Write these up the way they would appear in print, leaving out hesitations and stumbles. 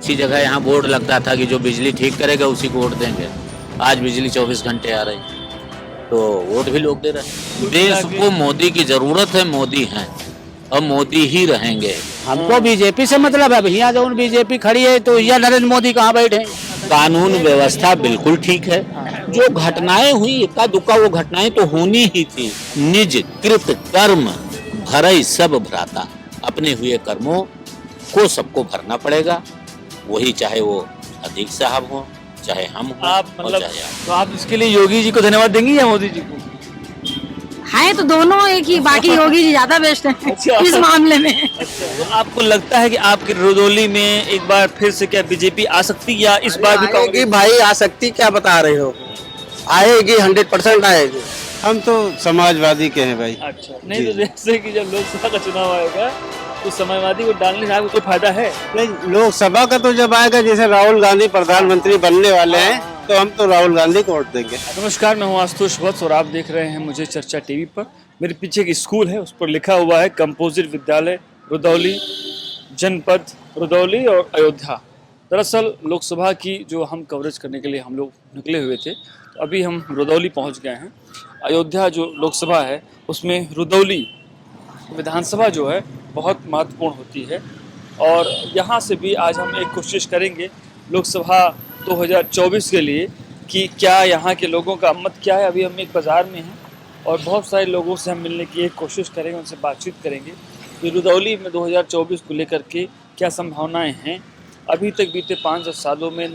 अच्छी जगह यहाँ बोर्ड लगता था कि जो बिजली ठीक करेगा उसी को वोट देंगे। आज बिजली 24 घंटे आ रही, तो वोट भी लोग दे रहे हैं। देश को मोदी की जरूरत है, मोदी हैं और मोदी ही रहेंगे। हमको बीजेपी से मतलब है, भैया जो बीजेपी खड़ी है तो यह नरेंद्र मोदी कहाँ बैठे। कानून व्यवस्था बिल्कुल ठीक है। जो घटनाएं हुई इक्का दुक्का वो घटनाएं तो होनी ही थी। निज कृत कर्म भरई सब भ्राता, अपने हुए कर्मों को सबको भरना पड़ेगा, वही चाहे वो अधिक साहब हो चाहे हम हो। आप मतलब चाहे आप। तो आप इसके लिए योगी जी को धन्यवाद देंगी या मोदी जी को? है तो दोनों एक ही, बाकी योगी जी ज्यादा बेस्ट है अच्छा। इस मामले में। तो आपको लगता है कि आपके रुदौली में एक बार फिर से क्या बीजेपी आ सकती है या इस बार भी आएगी कांग्रेस? भाई, आ सकती, क्या बता रहे हो? आएगी, 100% आएगी। हम तो समाजवादी के हैं भाई। अच्छा, नहीं तो जैसे कि जब लोकसभा का चुनाव आएगा तो समाजवादी को डालने से आपको कोई फायदा है? नहीं, लोकसभा का तो जब आएगा, जैसे राहुल गांधी प्रधानमंत्री बनने वाले हैं, तो हम तो राहुल गांधी को वोट देंगे। नमस्कार, मैं हूं आशुतोष वत्स और आप देख रहे हैं मुझे चर्चा टीवी पर। मेरे पीछे एक स्कूल है, उस पर लिखा हुआ है कंपोजिट विद्यालय रुदौली, जनपद रुदौली और अयोध्या। दरअसल लोकसभा की जो हम कवरेज करने के लिए हम लोग निकले हुए थे, तो अभी हम रुदौली पहुंच गए हैं। अयोध्या जो लोकसभा है उसमें रुदौली विधानसभा जो है बहुत महत्वपूर्ण होती है और यहाँ से भी आज हम एक कोशिश करेंगे लोकसभा 2024 के लिए कि क्या यहाँ के लोगों का मत क्या है। अभी हम एक बाज़ार में हैं और बहुत सारे लोगों से हम मिलने की एक कोशिश करेंगे, उनसे बातचीत करेंगे कि रुदौली में 2024 को लेकर के क्या संभावनाएं हैं। अभी तक बीते 5-10 सालों में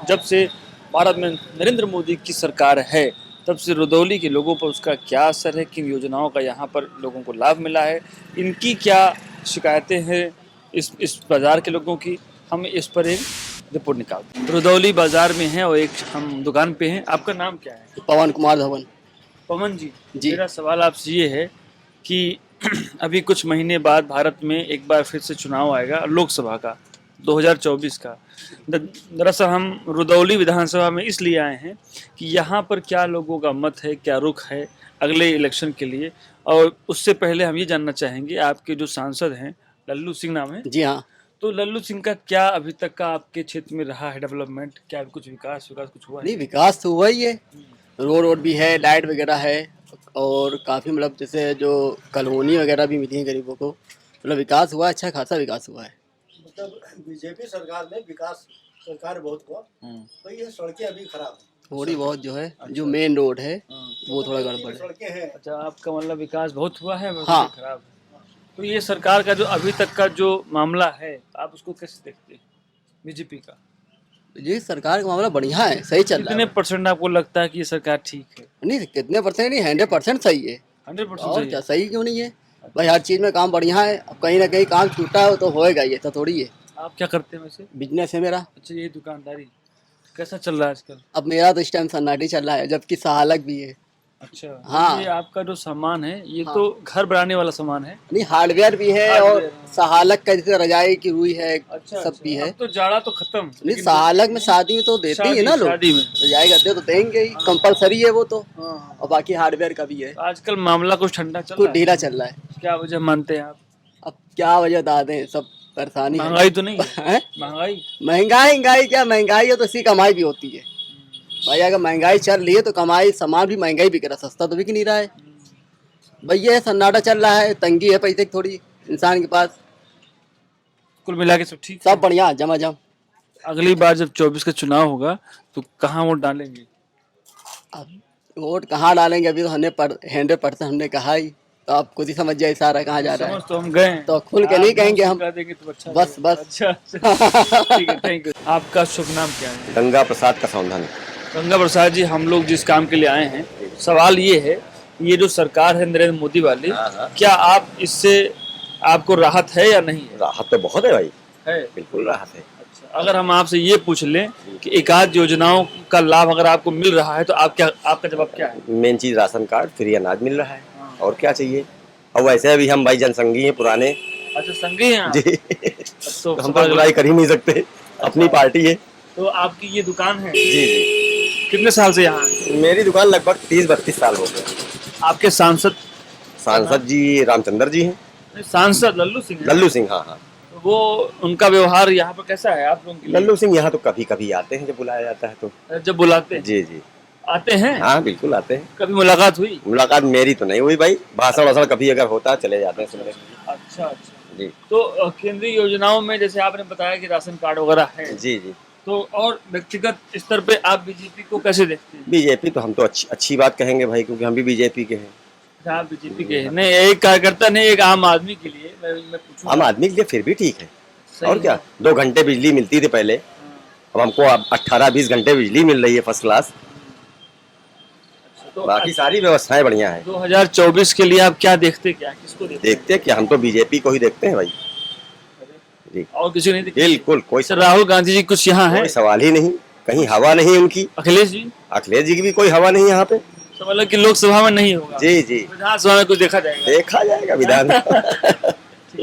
जब से भारत में नरेंद्र मोदी की सरकार है तब से रुदौली के लोगों पर उसका क्या असर है, किन योजनाओं का यहाँ पर लोगों को लाभ मिला है, इनकी क्या शिकायतें हैं इस बाज़ार के लोगों की, हम इस पर एक रिपोर्ट निकालते हैं। रुदौली बाज़ार में हैं और एक हम दुकान पे हैं। आपका नाम क्या है? पवन कुमार धवन। पवन जी, जी। मेरा सवाल आपसे ये है कि अभी कुछ महीने बाद भारत में एक बार फिर से चुनाव आएगा लोकसभा का 2024 का। दरअसल हम रुदौली विधानसभा में इसलिए आए हैं कि यहाँ पर क्या लोगों का मत है, क्या रुख है अगले इलेक्शन के लिए। और उससे पहले हम ये जानना चाहेंगे, आपके जो सांसद हैं लल्लू सिंह नाम है, जी हाँ। तो लल्लू सिंह का क्या अभी तक का आपके क्षेत्र में रहा है डेवलपमेंट? क्या कुछ विकास कुछ हुआ है? नहीं, विकास तो हुआ ही है, रोड भी है, लाइट वगैरह है और काफ़ी मतलब जैसे जो कॉलोनी वगैरह भी मिली है गरीबों को, मतलब विकास हुआ, अच्छा खासा विकास हुआ है। मतलब बीजेपी सरकार में विकास सरकार बहुत हुआ, तो ये सड़कें अभी खराब है। थोड़ी बहुत जो है, जो मेन रोड है वो थोड़ा गड़बड़ है। सड़कें हैं। अच्छा, आपका मतलब विकास बहुत हुआ है, हाँ। खराब है। तो ये सरकार का जो अभी तक का जो मामला है आप उसको कैसे देखते हैं बीजेपी का? ये सरकार का मामला बढ़िया है, सही चल रहा कितने है। परसेंट आपको लगता है कि ये सरकार ठीक है? नहीं, कितने परसेंट नहीं, 100% सही है। 100% और सही क्या, है? सही क्यों नहीं है भाई? हर चीज़ में काम बढ़िया है। अब कहीं ना कहीं काम छूटा हो तो होएगा, ये तो थोड़ी है। आप क्या करते हैं वैसे? बिजनेस है मेरा। अच्छा, ये दुकानदारी कैसा चल रहा है आजकल? अब मेरा तो इस टाइम सन्नाटी चल रहा है, जबकि सहालक भी है। अच्छा, हाँ। ये आपका जो सामान है ये हाँ। तो घर बनाने वाला सामान है। नहीं, हार्डवेयर भी है और हार्डवेयर, हाँ। सहालक का जैसे रजाई की रुई है, अच्छा, सब भी है। अब तो जाड़ा तो खत्म, नहीं, लेकिन सहालक में शादी में तो देते ही है ना लोग, शादी में। रजाई गद्दे तो देंगे ही, कंपलसरी है वो तो। हाँ। और बाकी हार्डवेयर का भी है। आजकल मामला कुछ ठंडा चल कुछ रहा ढीला चल रहा है। है, क्या वजह मानते हैं आप? अब क्या वजह बता दें, सब परेशानी है। महंगाई तो नहीं है? हैं? महंगाई महंगाई क्या, महंगाई है तो इसकी कमाई भी होती है भाई। अगर महंगाई चल रही है तो कमाई, सामान भी महंगाई बिक रहा, सस्ता तो बिक नहीं रहा है भाई। ये सन्नाटा चल रहा है, तंगी है पैसे की थोड़ी इंसान के पास। कुल मिला के सब ठीक सब बढ़िया, जमा जम। अगली बार जब 24 का चुनाव होगा तो कहाँ वोट डालेंगे? अब वोट कहाँ डालेंगे, अभी तो हमने 100% हमने कहा ही, तो आप खुद ही समझ जाए सारा कहाँ जा रहा है। समझ तो हम गए हैं। तो खुल के नहीं आप कहेंगे हम, कह देंगे तो अच्छा बस लगेगा। बस। अच्छा ठीक है, थैंक यू। आपका शुभ नाम क्या है? गंगा प्रसाद का सौंधन। गंगा प्रसाद जी, हम लोग जिस काम के लिए आए हैं, सवाल ये है, ये जो सरकार है नरेंद्र मोदी वाली, क्या आप इससे आपको राहत है या नहीं है? राहत तो बहुत है भाई, है। बिल्कुल राहत है। अच्छा, अगर हम आपसे ये पूछ लें कि एक आध योजनाओं का लाभ अगर आपको मिल रहा है तो आपका जवाब क्या है? मेन चीज राशन कार्ड, फ्री अनाज मिल रहा है, और क्या चाहिए। और वैसे भी हम भाई जनसंघी हैं पुराने। अच्छा, संगी हैं आप? जी। तो हम तो बुराई कर ही नहीं सकते, अपनी पार्टी है। तो आपकी ये दुकान है? जी जी। कितने साल से यहाँ है? मेरी दुकान लगभग 30-32 साल हो गए। आपके सांसद? सांसद जी रामचंद्र जी हैं। सांसद लल्लू सिंह हैं? लल्लू सिंह, हाँ हाँ। तो तो वो उनका व्यवहार यहाँ पर कैसा है आप लोगों के लिए? लल्लू सिंह यहाँ तो कभी कभी आते हैं जब बुलाया जाता है तो। जब बुलाते हैं जी जी। आते हैं? हाँ बिल्कुल आते हैं। कभी मुलाकात हुई? मुलाकात मेरी तो नहीं हुई भाई, भाषण वाषण कभी अगर होता है चले जाते हैं सुनने। अच्छा अच्छा। जी तो केंद्रीय योजनाओं में जैसे आपने बताया कि राशन कार्ड वगैरह है, जी जी। तो और व्यक्तिगत स्तर पे आप बीजेपी को कैसे देखते हैं? बीजेपी तो हम तो अच्छी बात कहेंगे भाई, क्योंकि हम भी बीजेपी के हैं। अच्छा, आप बीजेपी के हैं? नहीं, एक कार्यकर्ता नहीं, एक आम आदमी के लिए मैं पूछूं। आम आदमी के लिए फिर भी ठीक है। सही और है। क्या, 2 घंटे बिजली मिलती थी पहले, अब हमको 18-20 घंटे बिजली मिल रही है फर्स्ट क्लास। तो बाकी सारी व्यवस्थाएं बढ़िया है। 2024 के लिए आप क्या देखते, क्या किसको देखते देखते हैं कि हम तो बीजेपी को ही देखते हैं भाई। जी और किसी को नहीं देखते? बिल्कुल, कोई सर राहुल गांधी जी कुछ यहाँ है? कोई सवाल ही नहीं, कहीं हवा नहीं उनकी। अखिलेश जी? अखिलेश जी की भी कोई हवा नहीं यहाँ पे। तो मतलब कि लोकसभा में नहीं होगा, जी जी, विधानसभा में कुछ देखा जाएगा? देखा जाएगा विधान।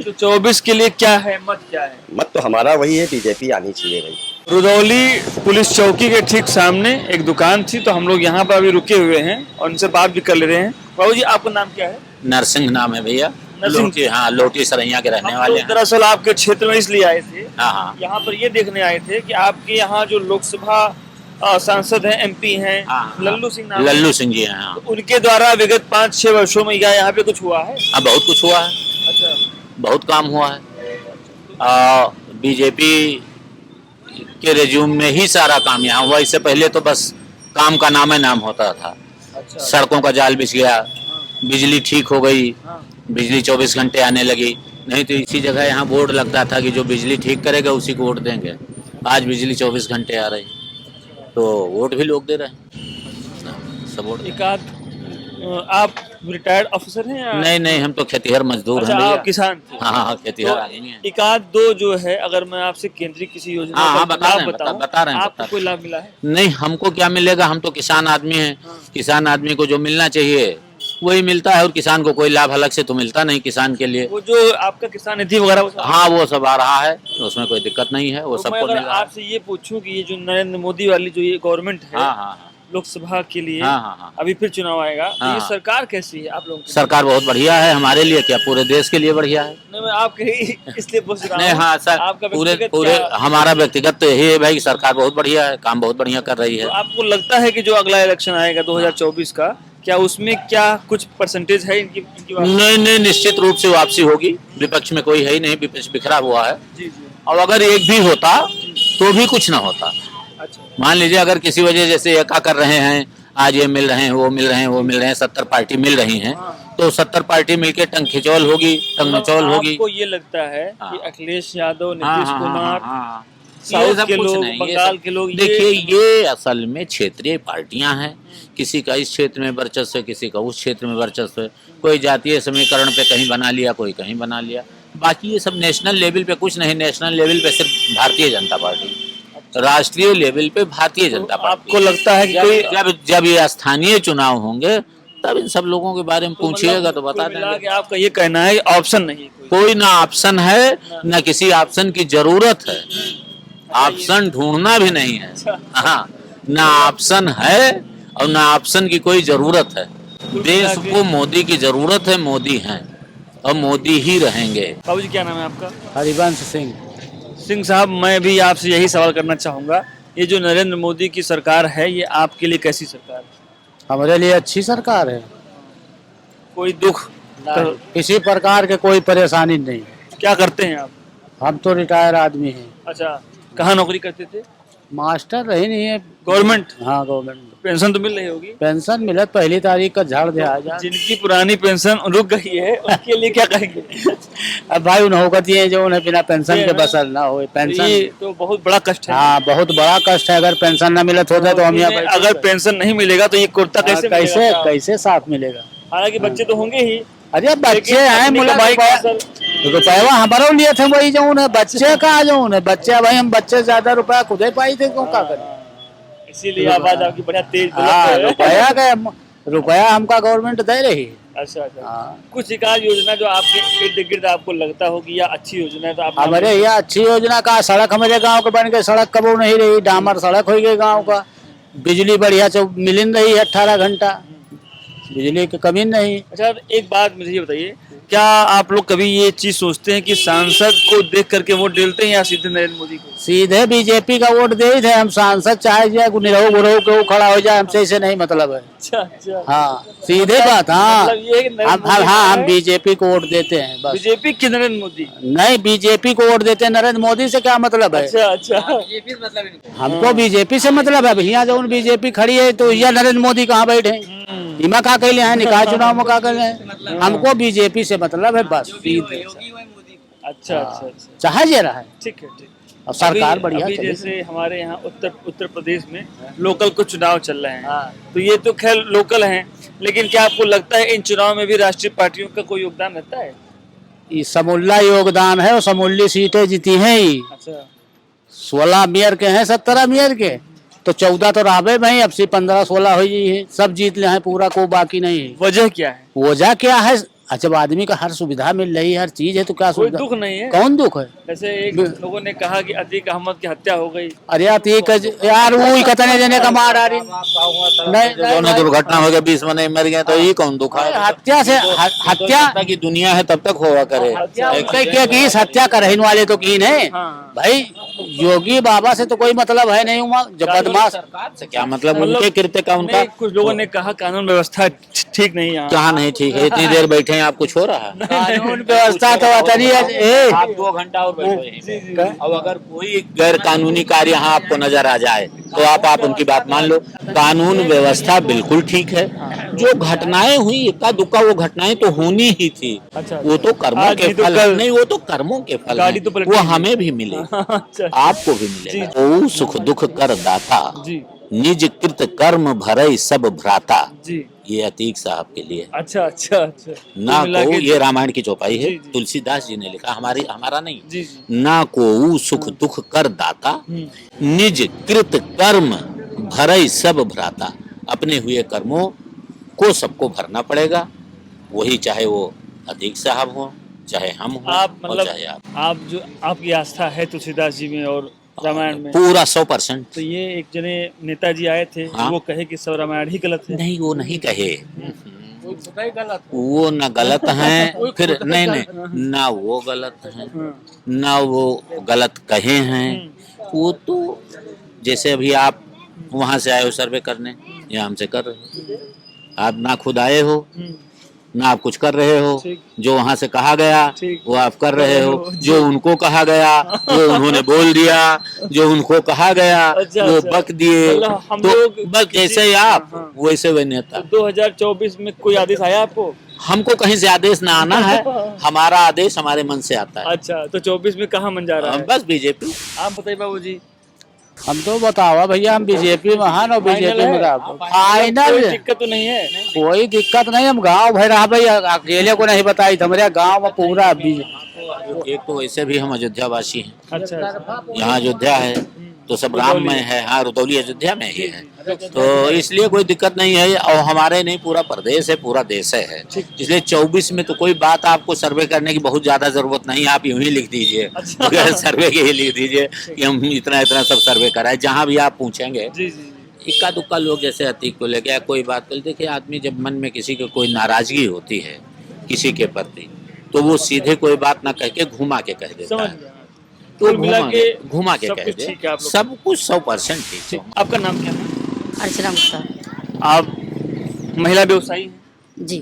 तो 24 के लिए क्या है, मत क्या है? मत तो हमारा वही है, बीजेपी आनी चाहिए भाई। रुदौली पुलिस चौकी के ठीक सामने एक दुकान थी, तो हम लोग यहाँ पर अभी रुके हुए हैं और उनसे बात भी कर ले रहे हैं। बाबू जी, आपका नाम क्या है? नरसिंह नाम है भैया। नरसिंह? लोटी, हाँ, लोटी सरैया के रहने हम वाले लोग हैं। दरअसल आपके क्षेत्र में इसलिए आए थे, हाँ हाँ यहाँ पर ये देखने आए थे कि आपके यहाँ जो लोकसभा सांसद हैं, एमपी हैं, हाँ, लल्लू सिंह नाम है, लल्लू सिंह जी हैं। हाँ तो उनके द्वारा विगत 5-6 वर्षों में यहाँ पे कुछ हुआ है? हाँ, बहुत कुछ हुआ है, अच्छा। बहुत काम हुआ है। बीजेपी के रिज्यूम में ही सारा काम यहाँ हुआ। इससे पहले तो बस काम का नाम है नाम होता था। अच्छा। सड़कों का जाल बिछ गया, बिजली ठीक हो गई, हाँ। बिजली 24 घंटे आने लगी। नहीं तो इसी जगह यहाँ बोर्ड लगता था कि जो बिजली ठीक करेगा उसी को वोट देंगे। आज बिजली 24 घंटे आ रही, तो वोट भी लोग दे रहे हैं, सब वोट। एक आध आप रिटायर्ड ऑफिसर हैं या? नहीं नहीं, हम तो खेतीहर मजदूर अच्छा, हैं भैया। आप किसान थे? हाँ हाँ, खेतीहर तो आदमी हैं। एक आध दो जो है, अगर मैं आपसे केंद्रीय किसी योजना हाँ, हाँ, का बता लाभ रहे हैं, बताऊं, बता रहे हैं, आपको बता रहे कोई लाभ मिला है? नहीं, हमको क्या मिलेगा, हम तो किसान आदमी हैं। किसान आदमी को जो मिलना चाहिए वही मिलता है, और किसान को कोई लाभ अलग से तो मिलता नहीं किसान के लिए। वो जो आपका किसान निधि वगैरह वो सब? हाँ, वो सब आ रहा है, उसमें कोई दिक्कत नहीं है, वो तो मैं सबको अगर मिल रहा है। आपसे ये पूछूं कि ये जो नरेंद्र मोदी वाली जो ये गवर्नमेंट है, हाँ हाँ हाँ लोकसभा के लिए हाँ हाँ हाँ। अभी फिर चुनाव आएगा, तो ये हाँ। सरकार कैसी है आप लोगों की? सरकार बहुत बढ़िया है, हमारे लिए क्या पूरे देश के लिए बढ़िया है। नहीं, मैं आपके ही इसलिए पूछ रहा नहीं, हूं। हाँ सर, आपका पूरे व्यक्तिगत पूरे क्या- हमारा व्यक्तिगत तो यही है भाई, सरकार बहुत बढ़िया है, काम बहुत बढ़िया कर रही है। तो आपको लगता है कि जो अगला इलेक्शन आएगा 2024 का, क्या उसमें क्या कुछ परसेंटेज है इनकी बात? नहीं नहीं, निश्चित रूप से वापसी होगी। विपक्ष में कोई है ही नहीं, विपक्ष बिखरा हुआ है। जी जी। और अगर एक भी होता तो भी कुछ ना होता। अच्छा। मान लीजिए अगर किसी वजह जैसे एका कर रहे हैं, आज ये मिल रहे हैं, वो मिल रहे हैं, वो मिल रहे हैं, 70 पार्टी मिल रही हैं, तो 70 पार्टी मिलके टंग खिचौल होगी, टंग मचौल होगी। आपको ये लगता है हाँ। कि अखिलेश यादव, हाँ, नीतीश हाँ, हाँ, कुमार, हाँ। ये साउथ सब के कुछ लोग, नहीं, ये बंगाल सब- के लोग, देखिए, ये असल में क्षेत्रीय पार्टियां हैं। किसी का इस क्षेत्र में वर्चस्व है, किसी का उस क्षेत्र में वर्चस्व है। कोई जातीय समीकरण पे कहीं बना लिया, कोई कहीं बना लिया। बाकी ये सब नेशनल लेवल पे कुछ नहीं। नेशनल लेवल पे सिर्फ भारतीय जनता पार्टी, राष्ट्रीय लेवल पे भारतीय जनता पार्टी। आपको लगता है कि कोई जब ये स्थानीय चुनाव होंगे तब इन सब लोगों के बारे में पूछिएगा तो बता कुल मिला देंगे। के आपका ये कहना है कि ऑप्शन नहीं है कोई? कोई ना ऑप्शन है, ना किसी ऑप्शन की जरूरत है। ऑप्शन ढूंढना भी नहीं है। हाँ, ना ऑप्शन है और ना ऑप्शन की कोई जरूरत है। देश को मोदी की जरूरत है, मोदी हैं और मोदी ही रहेंगे। बाबू जी, क्या नाम है आपका? हरिवंश सिंह। सिंह साहब, मैं भी आपसे यही सवाल करना चाहूंगा, ये जो नरेंद्र मोदी की सरकार है, ये आपके लिए कैसी सरकार है? हमारे लिए अच्छी सरकार है, कोई दुख? तो किसी प्रकार के कोई परेशानी नहीं। क्या करते हैं आप? हम तो रिटायर आदमी हैं। अच्छा, कहाँ नौकरी करते थे? मास्टर रही नहीं है। गवर्नमेंट? हाँ, गवर्नमेंट। पेंशन तो मिल रही होगी? पेंशन मिले, पहली तारीख का झाड़ दे आ जा। जिनकी पुरानी पेंशन रुक गई है उनके लिए क्या कहेंगे? अब भाई उन होगत ये जो उन्हें बिना पेंशन के बसल ना हो। ये पेंशन तो बहुत बड़ा कष्ट है। हाँ, बहुत बड़ा कष्ट है। अगर पेंशन ना मिले तो हम यहाँ बैठे- अगर पेंशन नहीं मिलेगा तो ये कुर्ता हाँ, कैसे कैसे मिलेगा? कैसे साथ मिलेगा? हालांकि बच्चे तो होंगे ही। अरे बच्चे लेकिन हैं, अपनी मुला कमाई का रुपया हमारे लिए थे, वही जो उन्हें बच्चे का जो उन्हें बच्चे, भाई हम बच्चे ज्यादा रुपया खुद ही पाई थे, क्यों क्या करें? इसीलिए आवाज आपकी बढ़िया तेज बुलंद हाँ, है। रुपया हमका गवर्नमेंट दे रही है। अच्छा अच्छा। हाँ, कुछ विकास योजना जो आपके इर्द गिर्द आपको लगता होगी या अच्छी योजना है तो आप हमारे यहाँ अच्छी योजना का सड़क हमारे गांव के बन गए। सड़क कबो नहीं रही, डामर सड़क हो गई गांव का। बिजली बढ़िया मिल रही है 18 घंटा। बिजली की कमी नहीं। अच्छा, एक बात मुझे ये बताइए, क्या आप लोग कभी ये चीज सोचते हैं कि सांसद को देख करके वोट डालते हैं या सीधे नरेंद्र मोदी को? सीधे बीजेपी का वोट दे ही थे हम। सांसद चाहे जाए निरहु गुरहु के वो खड़ा हो जाए, हमसे इसे नहीं मतलब है। अच्छा अच्छा, हाँ सीधे बात। हाँ मतलब ये है कि नरेंद्र हम मोदी हाँ हम है। बीजेपी को वोट देते हैं बस। बीजेपी की नरेंद्र मोदी? नहीं, बीजेपी को वोट देते हैं। नरेंद्र मोदी से क्या मतलब है? अच्छा अच्छा, हमको बीजेपी से मतलब है। यहाँ जो बीजेपी खड़ी है तो यह नरेंद्र मोदी कहाँ बैठे हैं? इमा का कहले हैं, निकाय चुनाव में का कहले हैं। हमको बीजेपी से मतलब है बस। सीधे अच्छा अच्छा, चाहे जे रहा है, ठीक है ठीक। और सरकार अभी- बढ़िया अभी चले। जैसे हमारे यहाँ उत्तर प्रदेश में लोकल कुछ चुनाव चल रहे हैं, तो ये तो खैर लोकल हैं, लेकिन क्या आपको लगता है इन चुनाव में भी राष्ट्रीय पार्टियों का कोई योगदान रहता है? ये समूला योगदान है और समूली सीटें जीती हैं। ही अच्छा, 16 मेयर के हैं, 17 मेयर के तो 14 तो राबे भाई। अब से 15-16 हो गई है, सब जीत ले हैं पूरा, को बाकी नहीं है। वजह क्या है? वजह क्या है? जब आदमी का हर सुविधा मिल रही है, हर चीज है, तो क्या कोई सुविधा? दुख नहीं है? कौन दुख है? जैसे एक लोगों ने कहा कि अतीक अहमद की हत्या हो गई। अरे यार वो ही कतने देने का मार आ रही नहीं, दोनों दुर्घटना हो गया, 20 मने मर गए, तो ये कौन दुखा है? हत्या से हत्या की दुनिया है तब तक होगा करे। की हत्या करने वाले तो की नहीं भाई। योगी बाबा से तो कोई मतलब है नहीं। जब बदमाश से क्या मतलब? उनके कृत्य का उनका। नहीं, कुछ लोगों ने कहा कानून व्यवस्था ठीक नहीं है। कहाँ नहीं ठीक है? इतनी देर बैठे हैं, आप कुछ हो रहा है? कानून व्यवस्था तो अतनी है। आप 2 घंटा और बैठो। अब अगर कोई गैर कानूनी कार्य यहाँ आपको नजर आ जाए तो आप उनकी बात मान लो। कानून व्यवस्था बिल्कुल ठीक है। जो घटनाएं हुई इक्का दुक्का, वो घटनाएं तो होनी ही थी। अच्छा, वो तो कर्मों आज के नहीं तो फल कल। नहीं, वो तो कर्मों के फल गाड़ी हैं। तो पलटी वो नहीं। हमें भी मिले, अच्छा, आपको भी मिले। ओ सुख दुख कर दाता, जी निज कृत कर्म भरई सब भ्राता। जी, ये अतीक साहब के लिए। अच्छा अच्छा अच्छा, ना मिला को, के ये रामायण की चौपाई है, जी, जी। तुलसीदास जी ने लिखा, हमारा नहीं। जी जी, ना को सुख दुख कर दाता, निज कृत कर्म भरई सब भ्राता। अपने हुए कर्मों को सबको भरना पड़ेगा, वही चाहे वो अतीक साहब हो, चाहे हम हो, आप और मतलब चाहे आप। जो आपकी आस्था है तुलसीदास जी में और रामायण में, पूरा 100%। तो ये एक जने नेताजी आए थे, हाँ। वो कहे कि सब रामायण ही गलत है। नहीं, वो नहीं कहे। वो ना गलत हैं, फिर नहीं ना वो गलत हैं, ना वो गलत कहे हैं। वो तो जैसे अभी आप वहां से आए हो सर्वे करने, या हमसे कर रहे हो, आप ना खुद आए हो, ना आप कुछ कर रहे हो। ठीक। जो वहां से कहा गया ठीक। वो आप कर रहे हो, जी। जो उनको कहा गया वो उन्होंने बोल दिया, जो उनको कहा गया अच्छा, वो अच्छा। बक दिए। मतलब हम तो लोग बस जैसे ही आप हाँ। वैसे वही नेता। 2024 में कोई आदेश आया आपको? हमको कहीं से आदेश ना आना है, हमारा आदेश हमारे मन से आता है। अच्छा, तो 24 में कहाँ मन जा रहा हम है? बस बीजेपी। आप बताइए बाबू जी। हम तो बताओ भैया, हम बीजेपी में हैं और बीजेपी में कोई फाइनल। दिक्कत तो नहीं है? कोई दिक्कत नहीं। हम गांव भर रहा भाई, अकेले को नहीं बताई, हमारे गांव में पूरा एक तो वैसे भी हम अयोध्या वासी हैं, अच्छा अच्छा, यहाँ अयोध्या है तो सब राम में है। हाँ, रुदौली अयोध्या में ही है, तो इसलिए कोई दिक्कत नहीं है। और हमारे नहीं, पूरा प्रदेश है, पूरा देश है। इसलिए 24 में तो कोई बात आपको सर्वे करने की बहुत ज्यादा जरूरत नहीं है। आप यूं ही लिख दीजिए, सर्वे के ही लिख दीजिए कि हम इतना इतना सब सर्वे कराए। जहाँ भी आप पूछेंगे, जी जी, इक्का दुक्का लोग जैसे अतीक को लेके कोई बात कर, देखिए आदमी जब मन में किसी को कोई नाराजगी होती है किसी के प्रति, तो वो सीधे कोई बात ना कह के घुमा के कह देता समझ है। गया। तो कुल मिला के घुमा के सब कह कुछ दे, ठीक है आप लोग? सब कुछ 100% ठीक है। आपका नाम क्या है? अर्चना गुप्ता। आप महिला व्यवसायी हैं? जी,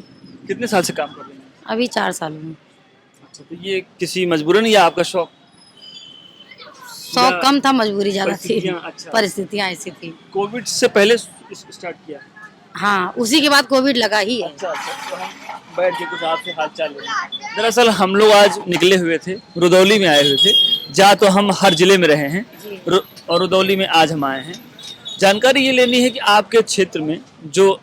कितने साल से काम कर रही हैं? अभी 4 साल में। अच्छा, तो ये किसी मजबूरन या आपका शौक? शौक कम था, मजबूरी ज्यादा थी। परिस्थितियाँ, अच्छा। परिस्थितियाँ ऐसी थी। कोविड से पहले स्टार्ट किया? हाँ, उसी के बाद कोविड लगा ही है। अच्छा अच्छा, तो हम बैठ के कुछ आपसे हाल चाल लें। दरअसल हम लोग आज निकले हुए थे, रुदौली में आए हुए थे। जा तो हम हर जिले में रहे हैं, और रुदौली में आज हम आए हैं। जानकारी ये लेनी है कि आपके क्षेत्र में जो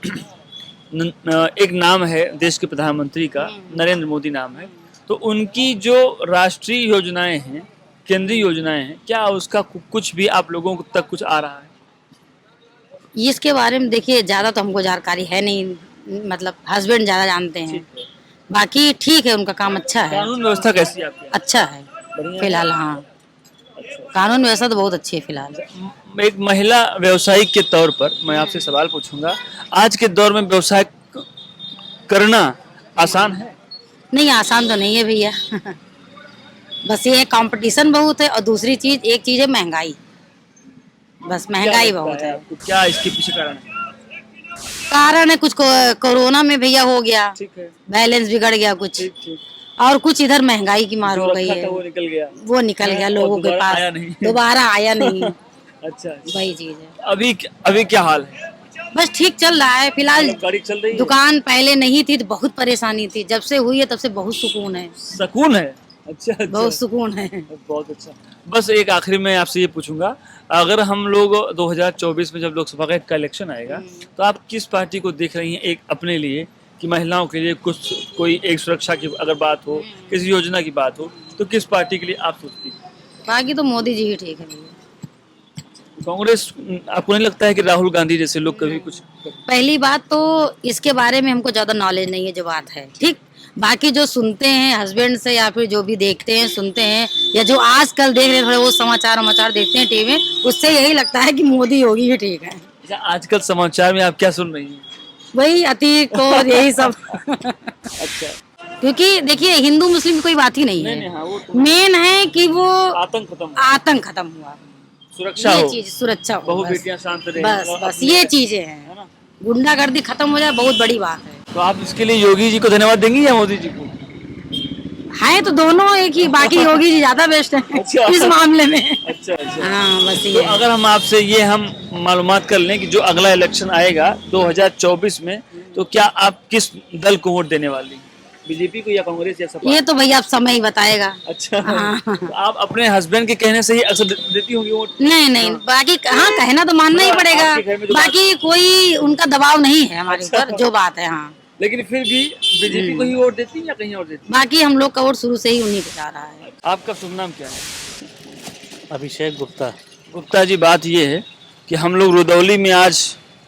एक नाम है देश के प्रधानमंत्री का, नरेंद्र मोदी नाम है, तो उनकी जो राष्ट्रीय योजनाएं हैं, केंद्रीय योजनाएं हैं, क्या उसका कुछ भी आप लोगों तक कुछ आ रहा है? इसके बारे में देखिए, ज्यादा तो हमको जानकारी है नहीं, मतलब हस्बैंड ज्यादा जानते हैं। बाकी ठीक है, उनका काम अच्छा है। कानून व्यवस्था कैसी है आपके? अच्छा है फिलहाल। हाँ, कानून व्यवस्था तो बहुत अच्छी है फिलहाल। एक महिला व्यवसायी के तौर पर मैं आपसे सवाल पूछूंगा, आज के दौर में व्यवसाय करना आसान है? नहीं, आसान तो नहीं है भैया। बस ये कंपटीशन बहुत है, और दूसरी चीज, एक चीज है महंगाई। बस महंगाई क्या लगता बहुत है। आपको? क्या इसके पीछे कारण है? कारण है कुछ कोरोना में भैया हो गया, ठीक है, बैलेंस बिगड़ गया कुछ, ठीक ठीक। और कुछ इधर महंगाई की मार जो हो गई रखा है, था वो निकल गया। वो निकल गया और लोगों के दोबारा पास, आया नहीं। दोबारा आया नहीं। अच्छा, वही चीज है। अभी क्या हाल है? बस ठीक चल रहा है फिलहाल। गाड़ी चल रही है? दुकान पहले नहीं थी तो बहुत परेशानी थी, जब से हुई है तब से बहुत सुकून है, सुकून है? अच्छा अच्छा, बहुत सुकून है। बहुत अच्छा। बस एक आखिरी में आपसे ये पूछूंगा, अगर हम लोग 2024 में जब लोकसभा का इलेक्शन आएगा तो आप किस पार्टी को देख रही हैं एक अपने लिए, कि महिलाओं के लिए कुछ कोई एक सुरक्षा की अगर बात हो, किसी योजना की बात हो, तो किस पार्टी के लिए आप सोचती हैं? बाकी तो मोदी जी ही ठीक है भैया। कांग्रेस, आपको नहीं लगता है कि राहुल गांधी जैसे लोग कभी कुछ? पहली बात तो इसके बारे में हमको ज्यादा नॉलेज नहीं है, जो बात है ठीक। बाकी जो सुनते हैं हस्बैंड से, या फिर जो भी देखते हैं सुनते हैं, या जो आजकल देख रहे हैं थोड़े वो समाचार देखते हैं टीवी में, उससे यही लगता है कि मोदी योगी ही ठीक है। अच्छा, आजकल समाचार में आप क्या सुन रही हैं? वही अतीक और यही सब। अच्छा, क्योंकि देखिए हिंदू मुस्लिम की कोई बात ही नहीं नहीं, हाँ, वो है, तो मेन है कि वो आतंक खत्म हुआ, सुरक्षा ये हो, चीज सुरक्षा हो, बहु बस। बेटियां शांत रहें, बस और बस अपने- ये चीजें है हैं, ना? गुंडागर्दी खत्म हो जाए, बहुत बड़ी बात है। तो आप इसके लिए योगी जी को धन्यवाद देंगी या मोदी जी को? है तो दोनों एक ही, बाकी योगी जी ज्यादा बेस्ट है अच्छा। इस मामले में। अच्छा अच्छा। हाँ बस तो ये। अगर हम आपसे ये हम मालूमात कर लें कि जो अगला इलेक्शन आएगा 2024 में, तो क्या आप किस दल को वोट देने वाली हैं? बीजेपी को या कांग्रेस या सपा? ये तो भैया आप समय ही बताएगा। अच्छा, हाँ। तो आप अपने हस्बैंड के कहने से ही अक्सर देती होंगी वोट? नहीं नहीं, बाकी हाँ कहना तो मानना ही पड़ेगा, आपके घर में तो बाकी कोई उनका दबाव नहीं है हमारे अच्छा। ऊपर, जो बात है। हाँ लेकिन फिर भी बीजेपी को ही वोट देती हैं या कहीं और देती बाकी हम लोग का वोट शुरू से ही उन्हीं पे जा रहा है। हैं? आपका शुभ नाम क्या है? अभिषेक गुप्ता। गुप्ता जी, बात ये है कि हम लोग रुदौली में आज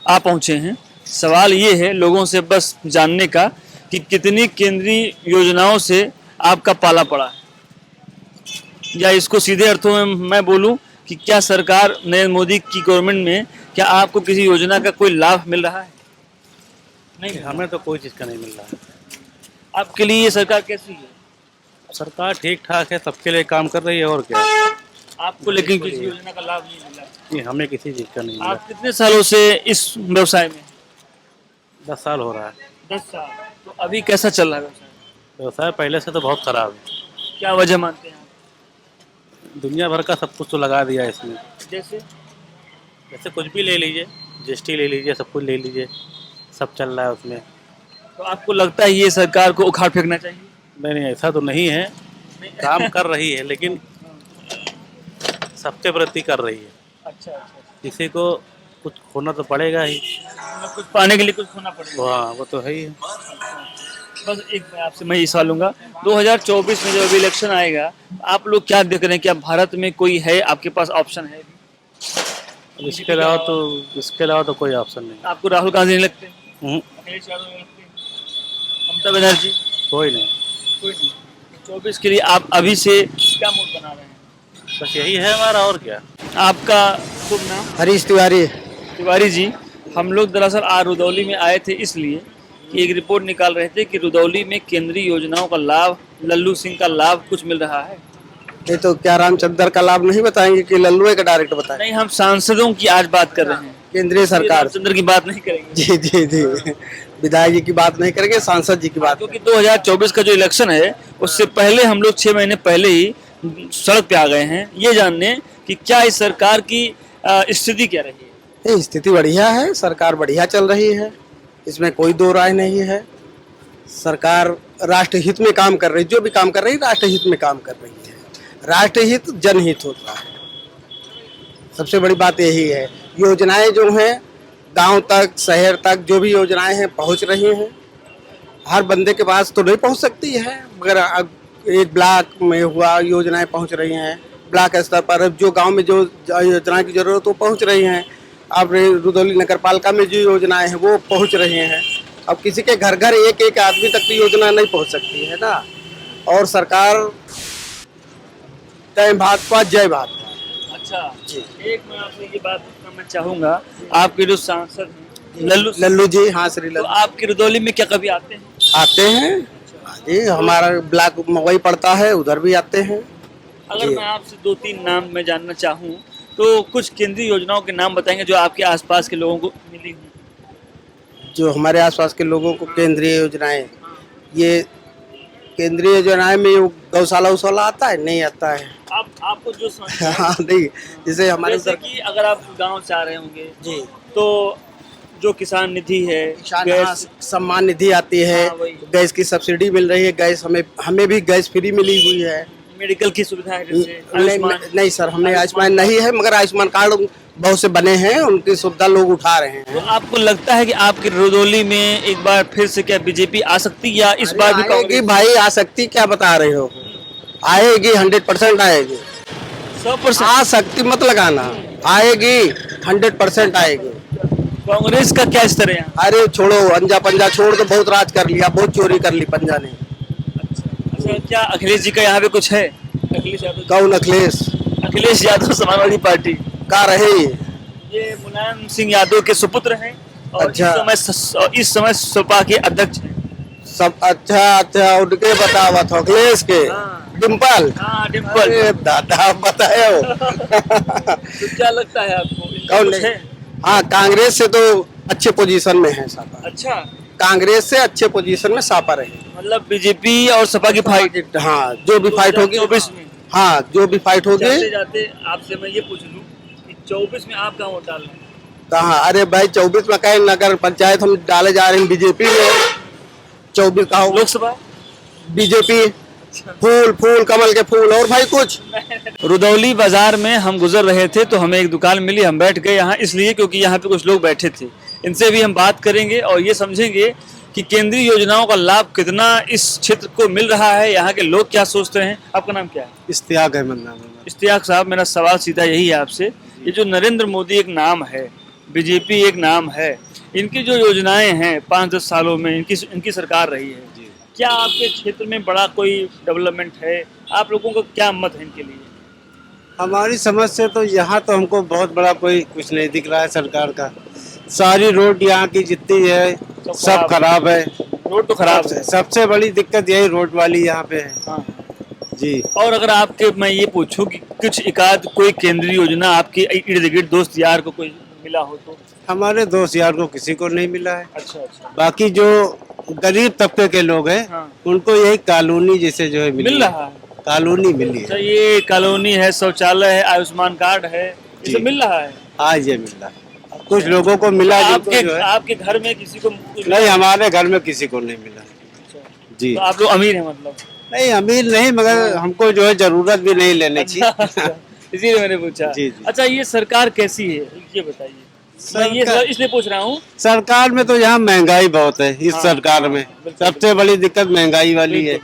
आ पहुंचे हैं। सवाल ये है लोगों से बस जानने का कि कितनी केंद्रीय योजनाओं से आपका पाला पड़ा है, या इसको सीधे अर्थों में मैं बोलूं कि क्या सरकार नरेंद्र मोदी की गवर्नमेंट में क्या आपको किसी योजना का कोई लाभ मिल रहा है? नहीं, हमें तो कोई चीज़ का नहीं मिल रहा है। आपके लिए ये सरकार कैसी है? सरकार ठीक ठाक है, सबके लिए काम कर रही है, और क्या। आपको लेकिन किसी योजना का लाभ नहीं मिला? नहीं, हमें किसी चीज़ का नहीं मिला। आप कितने सालों से इस व्यवसाय में? 10 साल हो रहा है। 10 साल। तो अभी कैसा चल रहा है व्यवसाय? व्यवसाय पहले से तो बहुत खराब है। क्या वजह मानते हैं आप? दुनिया भर का सब कुछ तो लगा दिया है इसमें। जैसे कुछ भी ले लीजिए, जीएसटी ले लीजिए, सब कुछ ले लीजिए, सब चल रहा है उसमें। तो आपको लगता है ये सरकार को उखाड़ फेंकना चाहिए? नहीं, ऐसा तो नहीं है, काम कर रही है, लेकिन सबके प्रति कर रही है। अच्छा अच्छा। किसी को कुछ खोना तो पड़ेगा ही। मतलब कुछ पाने के लिए कुछ खोना पड़ेगा। हाँ, वो तो है ही है। बस एक मैं आपसे मैं ये सवाल लूंगा, 2024 में जब अभी इलेक्शन आएगा, आप लोग क्या देख रहे हैं? क्या भारत में कोई है आपके पास ऑप्शन है? अब इसके अलावा तो कोई ऑप्शन नहीं। आपको राहुल गांधी नहीं लगते? हम्म, अखिलेश यादव नहीं लगते? ममता बनर्जी? कोई नहीं। कोई नहीं। 24 के लिए आप अभी से क्या मूड बना रहे हैं? बस यही है हमारा, और क्या। आपका शुभ नाम? हरीश तिवारी। तिवारी जी, हम लोग दरअसल आज रुदौली में आए थे इसलिए कि एक रिपोर्ट निकाल रहे थे कि रुदौली में केंद्रीय योजनाओं का लाभ, लल्लू सिंह का लाभ कुछ मिल रहा है। ये तो क्या रामचंद्र का लाभ नहीं बताएंगे कि लल्लू का डायरेक्ट बताएं? नहीं, हम सांसदों की आज बात कर रहे हैं, केंद्रीय सरकार। रामचंद्र की बात नहीं करेंगे। जी जी जी, विधायक जी की बात नहीं करेंगे, सांसद जी की बात। क्योंकि 2024 का जो इलेक्शन है उससे पहले हम लोग 6 महीने पहले ही सड़क पे आ गए हैं ये जानने कि क्या इस सरकार की स्थिति क्या रही है। ये स्थिति बढ़िया है, सरकार बढ़िया चल रही है, इसमें कोई दो राय नहीं है। सरकार राष्ट्रहित में काम कर रही है, जो भी काम कर रही है राष्ट्रहित में काम कर रही है। राष्ट्रहित जनहित होता है, सबसे बड़ी बात यही है। योजनाएं जो हैं गांव तक, शहर तक जो भी योजनाएं हैं पहुंच रही हैं। हर बंदे के पास तो नहीं पहुंच सकती है, मगर एक ब्लॉक में हुआ योजनाएं पहुंच रही हैं, ब्लॉक स्तर पर जो गांव में जो योजनाएं की जरूरत वो पहुंच रही हैं। अब रुदौली नगर पालिका में जो योजनाएं हैं वो पहुंच रही हैं। अब किसी के घर घर एक एक आदमी तक की योजना नहीं पहुंच सकती है ना। और सरकार जय भाजपा जय भाजपा। अच्छा जी, एक मैं आपसे ये बात पूछना मैं चाहूंगा, आपके जो सांसद हैं लल्लू लल्लू जी, हाँ श्री तो लल्लू। आपकी रुदौली में क्या कभी आते हैं? आते हैं जी, हमारा ब्लॉक मवई पड़ता है, उधर भी आते हैं। अगर मैं आपसे 2-3 नाम मैं जानना चाहूँ तो कुछ केंद्रीय योजनाओं के नाम बताएंगे जो आपके आसपास के लोगों को मिली हुई। जो हमारे आसपास के लोगों को केंद्रीय योजनाएं, ये केंद्रीय योजनाएं में वो गौशाला उशाला आता है, नहीं आता है। आपको जो समझ में आए, हाँ नहीं, जैसे हमारे जैसे उधर कि अगर आप गांव से आ रहे होंगे जी तो जो किसान निधि है, किसान गैस, सम्मान निधि आती है, हाँ, वही। गैस की सब्सिडी मिल रही है, गैस हमें भी गैस फ्री मिली हुई है। मेडिकल की सुविधा है जैसे नहीं, आयुष्मान। नहीं सर, हमें आयुष्मान नहीं है, मगर आयुष्मान कार्ड बहुत से बने हैं, उनकी सुविधा लोग उठा रहे हैं। तो आपको लगता है कि आपके रुदौली में एक बार फिर से क्या बीजेपी आ सकती है या इस बार भी आएगी कांग्रेस? भाई, आ सकती, क्या बता रहे हो? आएगी, 100% आएगी। 100%। आ सकती मत लगाना, आएगी, 100% आएगी। कांग्रेस का क्या स्तर है यहाँ? अरे छोड़ो, अंजा पंजा छोड़ के बहुत राज कर लिया, बहुत चोरी कर ली पंजा ने। अच्छा, क्या अखिलेश जी का यहाँ पे कुछ है? अखिलेश यादव, कौन अखिलेश? अखिलेश यादव समाजवादी पार्टी का रहे ये मुलायम सिंह यादव के सुपुत्र हैं और अच्छा। इस समय सपा के अध्यक्ष हैं। सब? अच्छा, उनके बतावा था, अखिलेश के। हाँ। डिम्पल? हाँ, डिम्पल। अरे दादा बताए हो। तो क्या लगता है आपको इनका कौन कुछ नहीं? है? हाँ, कांग्रेस से तो अच्छे पोजीशन में है सापा। अच्छा, कांग्रेस से अच्छे पोजीशन में सापा रहे। मतलब बीजेपी और सपा की फाइट। हाँ, जो भी फाइट होगी, 2024 में। हाँ जो भी फाइट होगी। जाते जाते आपसे मैं ये पूछ लूं कि 24 में आप कहाँ वोट डाल रहे हैं? कहाँ? अरे भाई 24 में कहीं नगर पंचायत हम डाले जा रहे हैं बीजेपी में। 24 का लोकसभा बीजेपी, फूल फूल कमल के फूल, और भाई कुछ। रुदौली बाजार में हम गुजर रहे थे तो हमें एक दुकान मिली, हम बैठ गए यहाँ इसलिए क्योंकि यहाँ पे कुछ लोग बैठे थे। इनसे भी हम बात करेंगे और ये समझेंगे कि केंद्रीय योजनाओं का लाभ कितना इस क्षेत्र को मिल रहा है, यहाँ के लोग क्या सोचते हैं। आपका नाम क्या है? इश्तियाक अहमद नाम है। इश्तियाक साहब, मेरा सवाल सीधा यही है आपसे, ये जो नरेंद्र मोदी एक नाम है, बीजेपी एक नाम है, इनकी जो योजनाएं हैं 5-10 सालों में इनकी सरकार रही है, क्या आपके क्षेत्र में बड़ा कोई डेवलपमेंट है? आप लोगों का क्या मत है इनके लिए? हमारी समझ से तो यहाँ तो हमको बहुत बड़ा कोई कुछ नहीं दिख रहा है सरकार का। सारी रोड यहाँ की जितनी है सब खराब है। रोड तो खराब है। सबसे बड़ी दिक्कत यही रोड वाली यहाँ पे है। हाँ। जी। और अगर आपके मैं ये पूछूं कि कुछ एकाध कोई केंद्रीय योजना आपके इर्द गिर्द दोस्त यार को कोई मिला हो तो? हमारे दोस्त यार को किसी को नहीं मिला है। अच्छा। बाकी जो गरीब तबके के लोग हैं, हाँ। उनको यही कॉलोनी जैसे जो है मिल रहा है। कॉलोनी मिली अच्छा, है। ये कॉलोनी है, शौचालय है, आयुष्मान कार्ड है, ये सब मिल रहा है। आज ये मिल रहा है, कुछ लोगों को मिला, जिनको जो है। आपके घर में किसी को नहीं, हमारे घर में किसी को नहीं मिला जी। तो आप लोग अमीर हैं मतलब? नहीं अमीर नहीं, मगर हमको जो है जरूरत भी नहीं लेने की। इसीलिए मैंने पूछा। जी। अच्छा, ये सरकार कैसी है ये बताइए। मैं ये सवाल इसलिए पूछ रहा हूँ, सरकार में तो यहाँ महंगाई बहुत है। इस सरकार में सबसे बड़ी दिक्कत महंगाई वाली है।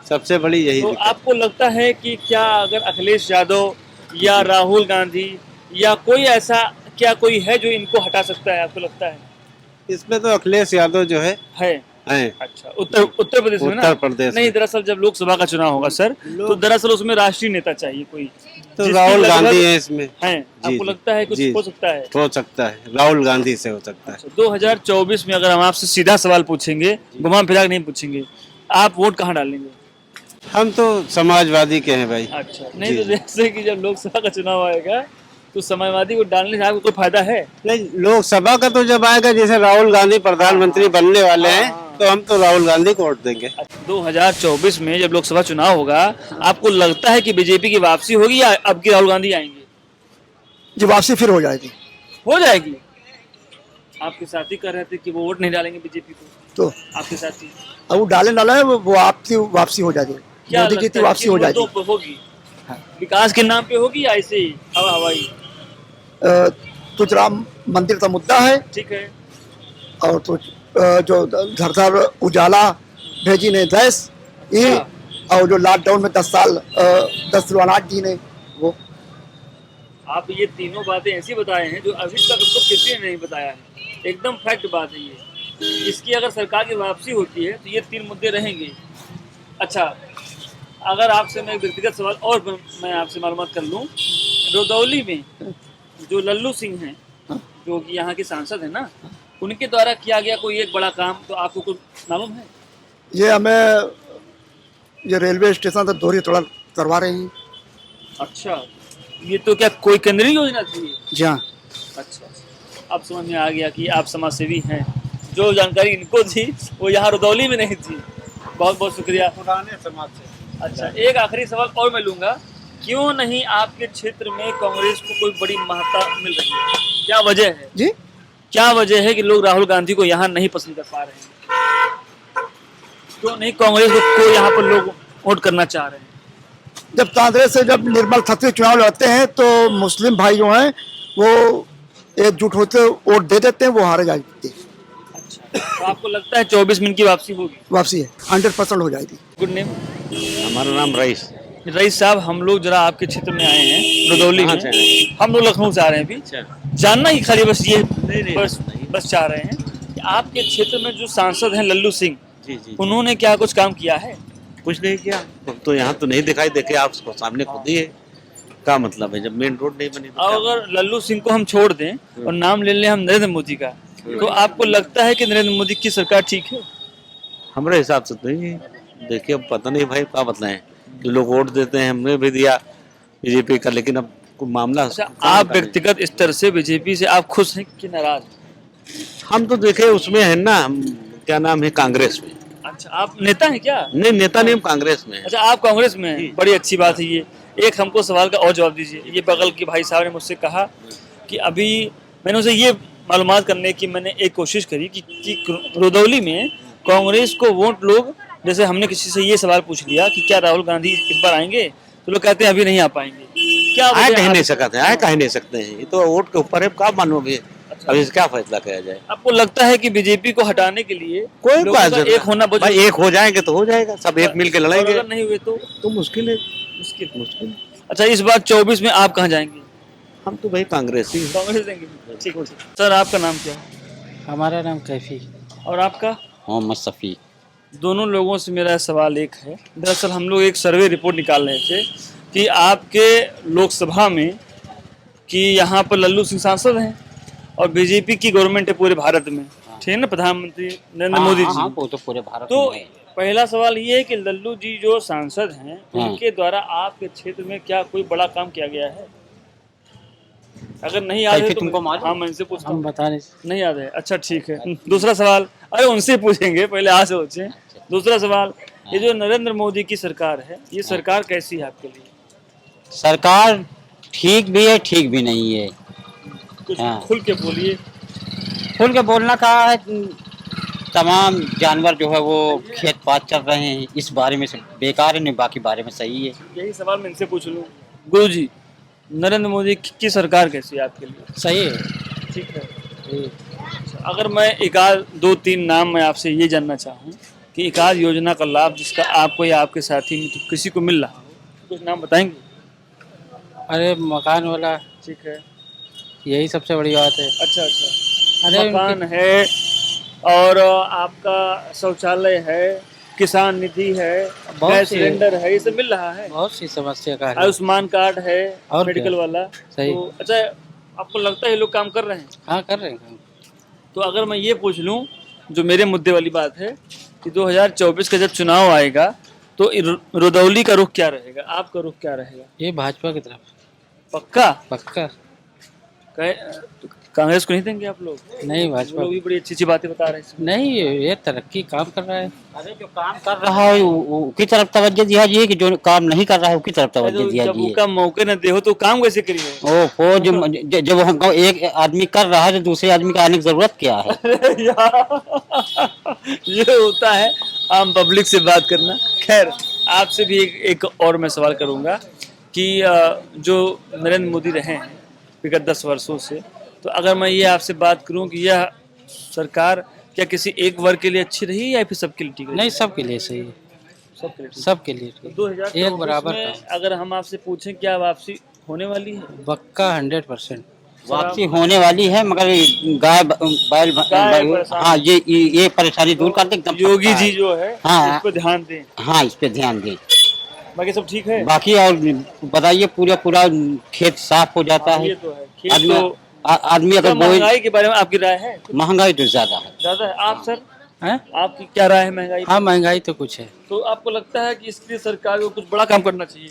सबसे बड़ी यही तो दिक्कत। आपको लगता है कि क्या अगर अखिलेश यादव या राहुल गांधी या कोई ऐसा क्या कोई है जो इनको हटा सकता है, आपको लगता है? इसमें तो अखिलेश यादव जो है। अच्छा, उत्तर प्रदेश में ना? उत्तर प्रदेश नहीं, दरअसल जब लोकसभा का चुनाव होगा सर, तो दरअसल उसमें राष्ट्रीय नेता चाहिए कोई। तो जिसकी राहुल लगभग गांधी है इसमें। है। आपको लगता है कुछ जी। हो सकता है? हो सकता है, राहुल गांधी से हो सकता है। 2024 में अगर हम आपसे सीधा सवाल पूछेंगे, घुमा फिरा के नहीं पूछेंगे, आप वोट कहाँ डालेंगे? हम तो समाजवादी के हैं भाई। अच्छा, नहीं तो जैसे कि जब लोकसभा का चुनाव आएगा तो समाजवादी को डालने से आपको कोई फायदा है? नहीं, लोकसभा का तो जब आएगा, जैसे राहुल गांधी प्रधानमंत्री बनने वाले हैं, तो हम तो राहुल गांधी को वोट देंगे। 2024 में जब लोकसभा चुनाव होगा, आपको लगता है कि बीजेपी की वापसी होगी या अब की राहुल गांधी आएंगे? जी, वापसी फिर हो जाएगी। हो जाएगी। आपके साथी कह रहे थे कि वो वोट नहीं डालेंगे बीजेपी को, तो आपके साथी अब वो डाले डाला है, वो आपकी वापसी हो जाएगी। क्या मोदी जी की वापसी हो जाएगी। होगी? विकास के नाम पे होगी या ऐसे ही हवाई? कुछ राम मंदिर का मुद्दा है, ठीक है। और तो जो घर उजाला भेजी ने 10 ये, और जो लॉकडाउन में 10 साल 10 किलो अनाज दी ने वो। आप ये तीनों बातें ऐसी बताए हैं जो अभी तक हमको किसी ने नहीं बताया है, एकदम फैक्ट बात है ये। इसकी अगर सरकार की वापसी होती है तो ये 3 मुद्दे रहेंगे। अच्छा, अगर आपसे मैं एक व्यक्तिगत सवाल और मैं आपसे मालूमात कर लूँ, रुदौली में जो लल्लू सिंह हैं, जो कि यहाँ के सांसद हैं ना, उनके द्वारा किया गया कोई एक बड़ा काम तो आपको कुछ मालूम है? ये हमें ये रेलवे स्टेशन तक दोहरी थोड़ा करवा रहे हैं। अच्छा, ये तो क्या कोई केंद्रीय योजना थी? जी हाँ। अच्छा, अब समझ में आ गया कि आप समाज सेवी हैं। जो जानकारी इनको थी वो यहाँ रुदौली में नहीं थी। बहुत बहुत शुक्रिया। पुराने समाज से। अच्छा, एक आखिरी सवाल और मैं लूंगा, क्यों नहीं आपके क्षेत्र में कांग्रेस को कोई बड़ी महत्ता मिल रही है? क्या वजह है जी, क्या वजह है कि लोग राहुल गांधी को यहाँ नहीं पसंद कर पा रहे हैं? क्यों नहीं कांग्रेस को यहाँ पर लोग वोट करना चाह रहे हैं? जब कांग्रेस से जब निर्मल खत्री चुनाव लड़ते हैं तो मुस्लिम भाई जो हैं वो एकजुट होते वोट दे देते हैं, वो हारे जाते हैं। अच्छा, तो आपको लगता है 24 मिनट की वापसी होगी? वापसी है 100% हो जाएगी। Good name? हमारा नाम रईस। रईस साहब, हम लोग जरा आपके क्षेत्र में आए हैं रुदौली में। हम लोग लखनऊ से आ रहे हैं अभी। जानना ही खाली बस ये बस चाह रहे हैं कि आपके क्षेत्र में जो सांसद हैं लल्लू सिंह, जी उन्होंने क्या कुछ काम किया है? कुछ नहीं किया तो यहाँ तो नहीं दिखाई देखे आप सामने खुद ही है। क्या मतलब है जब मेन रोड नहीं बनी? और अगर लल्लू सिंह को हम छोड़ दें और नाम ले लें हम नरेंद्र मोदी का, तो आपको लगता है कि नरेंद्र मोदी की सरकार ठीक है? हमारे हिसाब से तो नहीं। देखिए अब पता नहीं भाई क्या बताएं कि लोग वोट देते हैं, हमने भी दिया बीजेपी का, लेकिन अब कोई मामला। अच्छा, आप व्यक्तिगत स्तर से बीजेपी से आप खुश हैं कि नाराज? हम तो देखे उसमें है ना, हम क्या नाम है कांग्रेस में। अच्छा, आप नेता हैं क्या? नहीं नेता नहीं, हम कांग्रेस में। अच्छा, आप कांग्रेस में हैं, बड़ी अच्छी बात है ये। एक हमको सवाल का और जवाब दीजिए। ये बगल के भाई साहब ने मुझसे कहा कि अभी मैंने उसे ये मालूमात करने की मैंने एक कोशिश करी कि रुदौली में कांग्रेस को वोट लोग, जैसे हमने किसी से ये सवाल पूछ लिया कि क्या राहुल गांधी इस बार आएंगे, तो लोग कहते हैं अभी नहीं आ पाएंगे। क्या आए कह नहीं सकते, आए कह नहीं सकते हैं, ये तो वोट के ऊपर है। क्या मानोगे अभी क्या फैसला किया जाए? आपको लगता है कि बीजेपी को हटाने के लिए कोई लोगों का एक होना भाई, एक हो जाएंगे तो हो जाएगा, सब एक मिल के लड़ेंगे। अगर नहीं हुए तो मुश्किल है। मुश्किल। अच्छा, इस बार 24 में आप कहाँ जाएंगे? हम तो भाई कांग्रेस ही। कांग्रेस देंगे। ठीक है सर, आपका नाम क्या है? हमारा नाम कैफी। और आपका? मोहम्मद शफी। दोनों लोगों से मेरा सवाल एक है। दरअसल हम लोग एक सर्वे रिपोर्ट निकाल रहे थे कि आपके लोकसभा में कि यहाँ पर लल्लू सिंह सांसद हैं और बीजेपी की गवर्नमेंट है पूरे भारत में, ठीक है ना, प्रधानमंत्री नरेंद्र मोदी जी। वो तो पूरे भारत तो में है। पहला सवाल ये है कि लल्लू जी जो सांसद हैं उनके द्वारा आपके क्षेत्र में क्या कोई बड़ा काम किया गया है? अगर नहीं याद है तो तुमको मालूम? हाँ, मैं इनसे पूछता हम हूँ। बता रहे। नहीं याद है? अच्छा ठीक है। दूसरा सवाल, अरे उनसे पूछेंगे, पहले आज सोचे। दूसरा सवाल, ये जो नरेंद्र मोदी की सरकार है, ये सरकार कैसी है आपके लिए? सरकार ठीक भी है, ठीक भी नहीं है। कुछ हाँ। खुल के बोलिए। खुल के बोलना कहा है, तमाम जानवर जो है वो खेत पात चल रहे हैं, इस बारे में से बेकार है, नहीं बाकी बारे में सही है। यही सवाल मैं इनसे पूछ लूँ। गुरु जी, नरेंद्र मोदी की सरकार कैसी है आपके लिए? सही है। ठीक है। अगर मैं एक आध 2-3 नाम मैं आपसे ये जानना चाहूँ कि एक आध योजना का लाभ जिसका आपको या आपके साथी में तो किसी को मिल रहा हो, कुछ नाम बताएंगे? अरे मकान वाला, ठीक है। यही सबसे बड़ी बात है। अच्छा अच्छा, अरे मकान है और आपका शौचालय है, किसान निधि है, बहुत गैस सी सिलेंडर है, ये सब मिल रहा है। बहुत सी समस्या का है। आयुष्मान कार्ड है, और मेडिकल क्या? वाला। सही। तो अच्छा, आपको लगता है ये लोग काम कर रहे हैं? हाँ, कर रहे हैं। तो अगर मैं ये पूछ लूं, जो मेरे मुद्दे वाली बात है कि 2024 का जब चुनाव आएगा तो रुदौली का रुख क्या रहेगा, आपका रुख क्या रहेगा? ये भाजपा की तरफ। पक्का? पक्का। कांग्रेस को नहीं देंगे आप लोग? नहीं, वो भाजपा लोग भी बड़ी अच्छी अच्छी बातें बता रहे हैं। नहीं, ये तरक्की काम कर रहा है। अरे जो काम कर रहा है उसकी तरफ तवज्जो दिया जाए, कि जो काम नहीं कर रहा है उसकी तरफ तवज्जो दिया जब जाए। उसका मौके न दे हो तो काम कैसे करिए? ओ फौज जब हम एक आदमी कर रहा है तो दूसरे आदमी का आने की जरूरत क्या है? ये होता है आम पब्लिक से बात करना। खैर, आपसे भी एक और मैं सवाल करूंगा कि जो नरेंद्र मोदी रहे हैं विगत 10 वर्षों से, तो अगर मैं ये आपसे बात करूं कि यह सरकार क्या किसी एक वर्ग के लिए अच्छी रही या फिर सबके लिए ठीक रही? नहीं, सबके लिए सही है। सबके लिए ठीक। सबके लिए ठीक। 2024 एक बराबर में काम। अगर हम आपसे पूछें क्या वापसी होने वाली है? पक्का 100% वापसी होने वाली है, मगर गाय बैल हाँ, ये परेशानी दूर कर दें। योगी जी जो है हाँ, इस पर ध्यान दें। हाँ, इस पे ध्यान दें। बाकी सब ठीक है? बाकी और बताइए, पूरा खेत साफ हो जाता है। ये तो है, खेत तो आदमी क्या अगर बोए महंगाई के बारे में आपकी राय है? महंगाई तो ज्यादा है। ज्यादा है। आप सर, हैं? आपकी क्या राय है महंगाई पे? हाँ महंगाई तो कुछ है तो आपको लगता है कि इसके लिए सरकार को कुछ बड़ा काम करना चाहिए?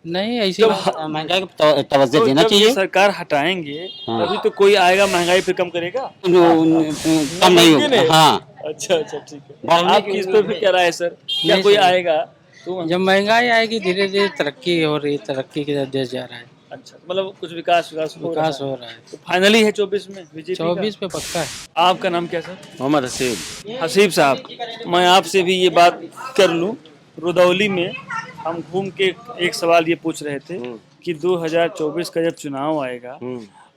नहीं, ऐसी जब- बात है, महंगाई को तवज्जो तो देना जब ये चाहिए। सरकार हटाएंगे हाँ। तभी तो कोई आएगा महंगाई फिर कम करेगा। कम नहीं मुमकिन है? होगा। हाँ अच्छा अच्छा, ठीक है। बढ़ने की आपकी इस पर फिर क्या राय है सर? क्या नहीं कोई सर। आएगा तो जब महंगाई आएगी धीरे धीरे तरक्की हो रही है, तरक्की की तरफ देश जा रहा है, अच्छा, मतलब कुछ विकास विकास हो रहा विकास है। हो रहा है। तो फाइनली है 24 में बीजेपी 24 पे पक्का है। आपका नाम क्या सर? मोहम्मद हसीब। हसीब साहब, मैं आपसे भी ये बात कर लूं, रुदौली में हम घूम के एक सवाल ये पूछ रहे थे कि 2024 का जब चुनाव आएगा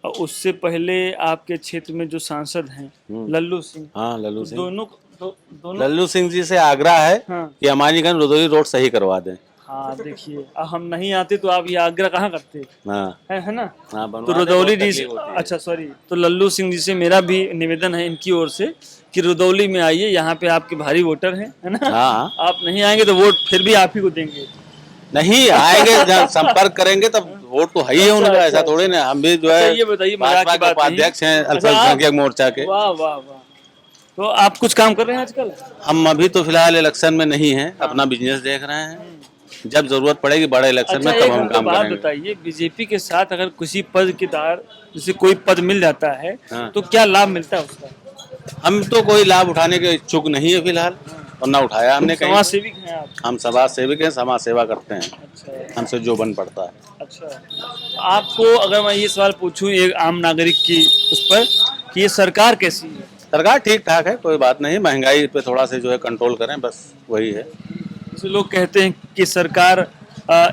और उससे पहले आपके क्षेत्र में जो सांसद हैं लल्लू सिंह, हाँ लल्लू सिंह। दोनों लल्लू सिंह जी से आग्रह है हाँ कि अमानीगंज रुदौली रोड सही करवा दें। हाँ, देखिए अब हम नहीं आते तो आप ये आग्रह कहाँ करते हाँ है ना? हाँ तो बनवा दें, रुदौली बहुत जी से, तकलीफ होती है। अच्छा सॉरी, तो लल्लू सिंह जी से मेरा भी निवेदन है इनकी ओर से कि रुदौली में आइए, यहाँ पे आपके भारी वोटर हैं, है ना? हाँ आप नहीं आएंगे तो वोट फिर भी आप ही को देंगे। नहीं आएंगे, जब संपर्क करेंगे तब वोट तो है ही है उनका, ऐसा थोड़ी ना। हम भी जो अच्छा, है ये बताइए, मजाक भाजपा की के बात नहीं। उपाध्यक्ष हैं अच्छा, अल्पसंख्यक मोर्चा के। वाह वाह वाह, तो आप कुछ काम कर रहे हैं आजकल? हम अभी तो फिलहाल इलेक्शन में नहीं हैं, अपना बिजनेस देख रहे हैं। जब जरूरत पड़ेगी बड़े इलेक्शन अच्छा, में एक तब हम हमको काम बात करेंगे। बताइए, बीजेपी के साथ अगर किसी पद के दार जैसे कोई पद मिल जाता है हाँ। तो क्या लाभ मिलता है उसका? हम तो कोई लाभ उठाने के इच्छुक नहीं है फिलहाल, और ना उठाया हमने कहीं। समाज सेविक हैं आप? हम समाज सेविक हैं, समाज सेवा करते हैं, अच्छा हमसे जो बन पड़ता है। अच्छा, आपको अगर मैं ये सवाल पूछूं एक आम नागरिक की उस पर कि ये सरकार कैसी है? सरकार ठीक ठाक है, कोई बात नहीं। महंगाई पे थोड़ा से जो है कंट्रोल करें, बस वही है। जैसे लोग कहते हैं कि सरकार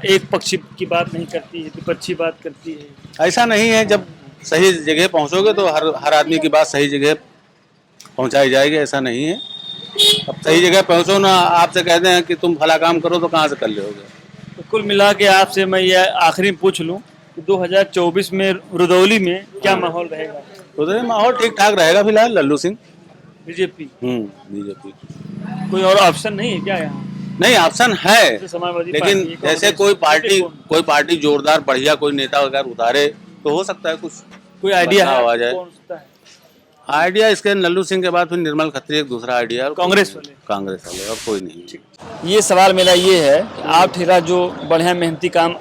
एक पक्षी की बात नहीं करती है, विपक्षी बात करती है। ऐसा नहीं है, जब सही जगह पहुंचोगे तो हर आदमी की बात सही जगह पहुंचाई जाएगी, ऐसा नहीं है। अब सही जगह पहुंचो ना, आपसे कहते हैं कि तुम भला काम करो तो कहाँ से कर लोगे। तो कुल मिला के आपसे मैं ये आखिरी में पूछ लूं कि 2024 में रुदौली में क्या माहौल रहेगा? उधर माहौल ठीक ठाक रहेगा फिलहाल। Lallu Singh BJP, BJP. कोई और ऑप्शन नहीं है क्या यहाँ? नहीं ऑप्शन है, जैसे समाजवादी लेकिन पार्टी, जैसे कांग्रेस, कोई पार्टी जोरदार बढ़िया कोई नेता अगर उतारे तो हो सकता है कुछ कोई आइडिया बदलाव आ है जाए। कौन सा है? आइडिया इसके लल्लू सिंह के बाद फिर निर्मल खत्री एक दूसरा आइडिया है, और कांग्रेस वाले? कांग्रेस वाले, और कोई नहीं। ये सवाल मेरा ये है कि आप ठेरा जो बढ़िया मेहनती काम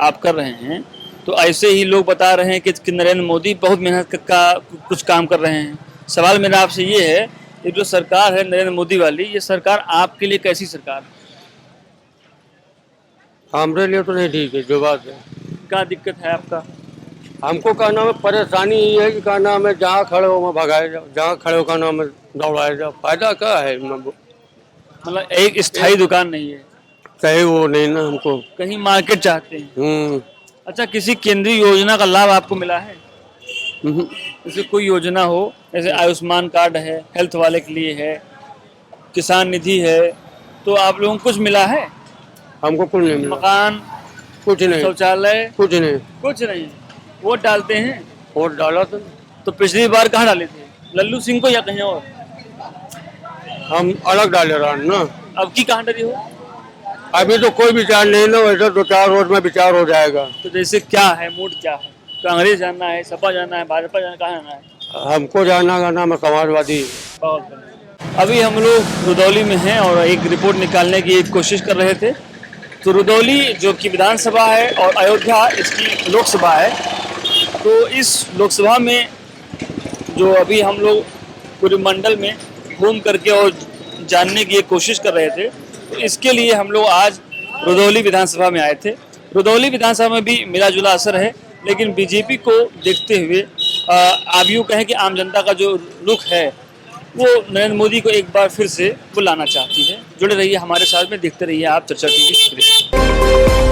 आप कर रहे हैं, तो ऐसे ही लोग बता रहे हैं कि नरेंद्र मोदी बहुत मेहनत का कुछ काम कर रहे हैं। सवाल मेरा आपसे ये है कि जो सरकार है नरेंद्र मोदी वाली, ये सरकार आपके लिए कैसी सरकार है? हमारे लिए तो नहीं ठीक है, जो बात है। क्या दिक्कत है आपका? हमको क्या नाम है, परेशानी ये है कि क्या नाम है, जहाँ खड़े हो वहाँ भगाए जाओ, जहाँ खड़े हो क्या नाम है दौड़ाए जाओ। फायदा क्या है? मतलब एक स्थायी दुकान नहीं है, कहीं वो नहीं ना हमको। कहीं मार्केट चाहते हैं। अच्छा, किसी केंद्रीय योजना का लाभ आपको मिला है? जैसे कोई योजना हो, जैसे आयुष्मान कार्ड है, हेल्थ वाले के लिए है, किसान निधि है, तो आप लोगों को कुछ मिला है? हमको कुछ नहीं मिला, मकान, कुछ नहीं, शौचालय, कुछ नहीं। कुछ नहीं। वोट डालते हैं? वोट डाला तो पिछली बार कहाँ डाले थे, लल्लू सिंह को या कहीं और? हम अलग डाले रहा ना। अब की कहाँ डरी हो? अभी तो कोई विचार नहीं ना, वैसे 2-4 रोज में विचार हो जाएगा। तो जैसे क्या है, मूड क्या है? कांग्रेस जाना है, सपा जाना है, भाजपा जाना, कहाँ जाना है? हमको जानना का नाम है समाजवादी। अभी हम लोग रुदौली में हैं और एक रिपोर्ट निकालने की कोशिश कर रहे थे। तो रुदौली जो कि विधानसभा है और अयोध्या इसकी लोकसभा है, तो इस लोकसभा में जो अभी हम लोग पूरे मंडल में घूम करके और जानने की कोशिश कर रहे थे, तो इसके लिए हम लोग आज रुदौली विधानसभा में आए थे। रुदौली विधानसभा में भी मिला जुला असर है, लेकिन बीजेपी को देखते हुए आप यूँ कहें कि आम जनता का जो रुख है वो नरेंद्र मोदी को एक बार फिर से बुलाना चाहती है। जुड़े रहिए हमारे साथ में, देखते रहिए आप चर्चा टीवी। शुक्रिया।